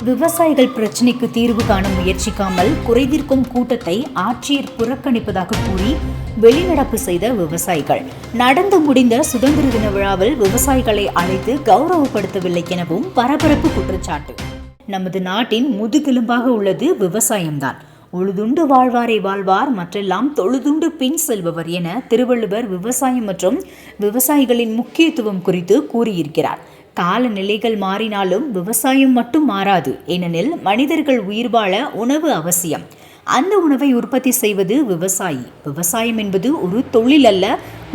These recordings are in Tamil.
விவசாயிகள் பிரச்சினைக்கு தீர்வு காண முயற்சிக்காமல் குறைதீர்க்கும் கூட்டத்தை ஆட்சியர் புறக்கணிப்பதாக கூறி வெளிநடப்பு செய்த விவசாயிகள் நடந்து முடிந்த சுதந்திர தின விழாவில் விவசாயிகளை அழைத்து கௌரவப்படுத்தவில்லை எனவும் பரபரப்பு குற்றச்சாட்டு. நமது நாட்டின் முதுகெலும்பாக உள்ளது விவசாயம்தான். உழுதுண்டு வாழ்வாரை வாழ்வார், மற்றெல்லாம் தொழுதுண்டு பின் செல்பவர் என திருவள்ளுவர் விவசாயம் மற்றும் விவசாயிகளின் முக்கியத்துவம் குறித்து கூறியிருக்கிறார். காலநிலைகள் மாறினாலும் விவசாயம் மட்டும் மாறாது. ஏனெனில் மனிதர்கள் உயிர் வாழ உணவு அவசியம். அந்த உணவை உற்பத்தி செய்வது விவசாயி. விவசாயம் என்பது ஒரு தொழில் அல்ல,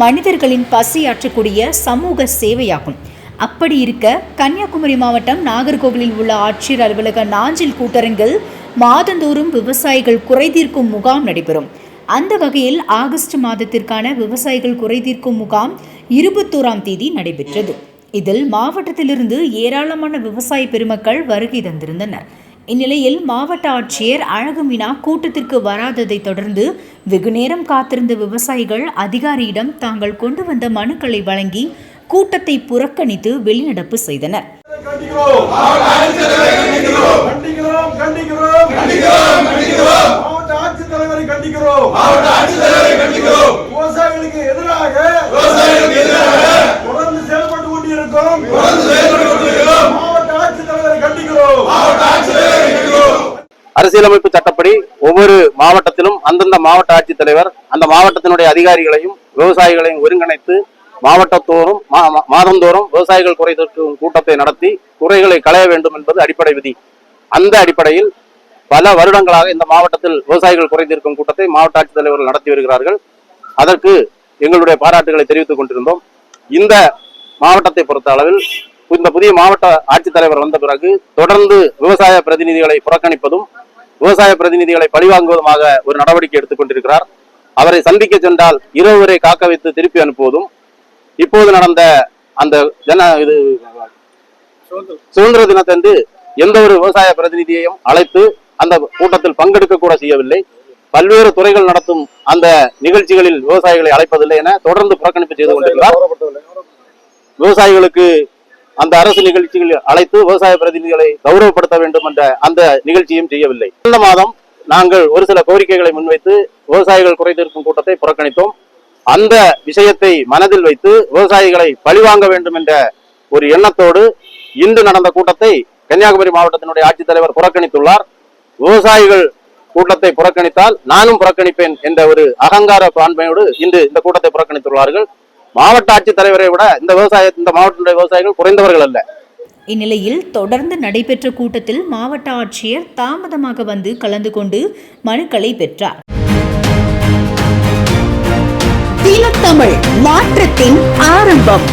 மனிதர்களின் பசியாற்றக்கூடிய சமூக சேவையாகும். அப்படி இருக்க கன்னியாகுமரி மாவட்டம் நாகர்கோவிலில் உள்ள ஆட்சியர் அலுவலக நாஞ்சில் கூட்டரங்கில் மாதந்தோறும் விவசாயிகள் குறைதீர்க்கும் முகாம் நடைபெறும். அந்த வகையில் ஆகஸ்ட் மாதத்திற்கான விவசாயிகள் குறைதீர்க்கும் முகாம் 21ஆம் தேதி நடைபெற்றது. இதில் மாவட்டத்திலிருந்து ஏராளமான விவசாய பெருமக்கள் வருகை தந்திருந்தனர். இந்நிலையில் மாவட்ட ஆட்சியர் அழகு மீனா கூட்டத்திற்கு வராததை தொடர்ந்து வெகுநேரம் காத்திருந்த விவசாயிகள் அதிகாரியிடம் தாங்கள் கொண்டு வந்த மனுக்களை வழங்கி கூட்டத்தை புறக்கணித்து வெளிநடப்பு செய்தனர். அரசியலமைப்பு சட்டப்படி ஒவ்வொரு மாவட்டத்திலும் அந்தந்த மாவட்ட ஆட்சித்தலைவர் அந்த மாவட்டத்தினுடைய அதிகாரிகளையும் விவசாயிகளையும் ஒருங்கிணைத்து மாவட்டத்தோறும் மாதந்தோறும் விவசாயிகள் குறை தீர்க்கும் கூட்டத்தை நடத்தி குறைகளை களைய வேண்டும் என்பது அடிப்படை விதி. அந்த அடிப்படையில் பல வருடங்களாக இந்த மாவட்டத்தில் விவசாயிகள் குறை தீர்க்கும் கூட்டத்தை மாவட்ட ஆட்சித்தலைவர்கள் நடத்தி வருகிறார்கள். அதற்கு எங்களுடைய பாராட்டுகளை தெரிவித்துக் கொண்டிருந்தோம். இந்த மாவட்டத்தை பொறுத்த அளவில் இந்த புதிய மாவட்ட ஆட்சித்தலைவர் வந்த பிறகு தொடர்ந்து விவசாய பிரதிநிதிகளை புறக்கணிப்பதும் விவசாய பிரதிநிதிகளை பழிவாங்குவதுமாக ஒரு நடவடிக்கை எடுத்துக் கொண்டிருக்கிறார். அவரை சந்திக்க சென்றால் இரவு வரை காக்க வைத்து திருப்பி அனுப்புவதும், இப்போது நடந்த அந்த சுதந்திர தினத்தன்று எந்த ஒரு விவசாய பிரதிநிதியையும் அழைத்து அந்த கூட்டத்தில் பங்கெடுக்க கூட செய்யவில்லை. பல்வேறு துறைகள் நடத்தும் அந்த நிகழ்ச்சிகளில் விவசாயிகளை அழைப்பதில்லை என தொடர்ந்து புறக்கணிப்பு செய்து கொண்டிருக்கிறார். விவசாயிகளுக்கு அந்த அரசு நிகழ்ச்சிகளில் அழைத்து விவசாய பிரதிநிதிகளை கௌரவப்படுத்த வேண்டும் என்ற அந்த நிகழ்ச்சியும் செய்யவில்லை. இந்த மாதம் நாங்கள் ஒரு சில கோரிக்கைகளை முன்வைத்து விவசாயிகள் குறை தீர்க்கும் கூட்டத்தை புறக்கணித்தோம். அந்த விஷயத்தை மனதில் வைத்து விவசாயிகளை பழிவாங்க வேண்டும் என்ற ஒரு எண்ணத்தோடு இன்று நடந்த கூட்டத்தை கன்னியாகுமரி மாவட்டத்தினுடைய ஆட்சித்தலைவர் புறக்கணித்துள்ளார். விவசாயிகள் கூட்டத்தை புறக்கணித்தால் நானும் புறக்கணிப்பேன் என்ற ஒரு அகங்கார பான்மையோடு இன்று இந்த கூட்டத்தை புறக்கணித்துள்ளார்கள். மாவட்ட ஆட்சித்தலைவரை விட இந்த மாவட்டத்தினுடைய விவசாயிகள் குறைந்தவர்கள் அல்ல. இந்நிலையில் தொடர்ந்து நடைபெற்ற கூட்டத்தில் மாவட்ட ஆட்சியர் தாமதமாக வந்து கலந்து கொண்டு மனுக்களை பெற்றார். தமிழ் மாற்றத்தின் ஆரம்பம்.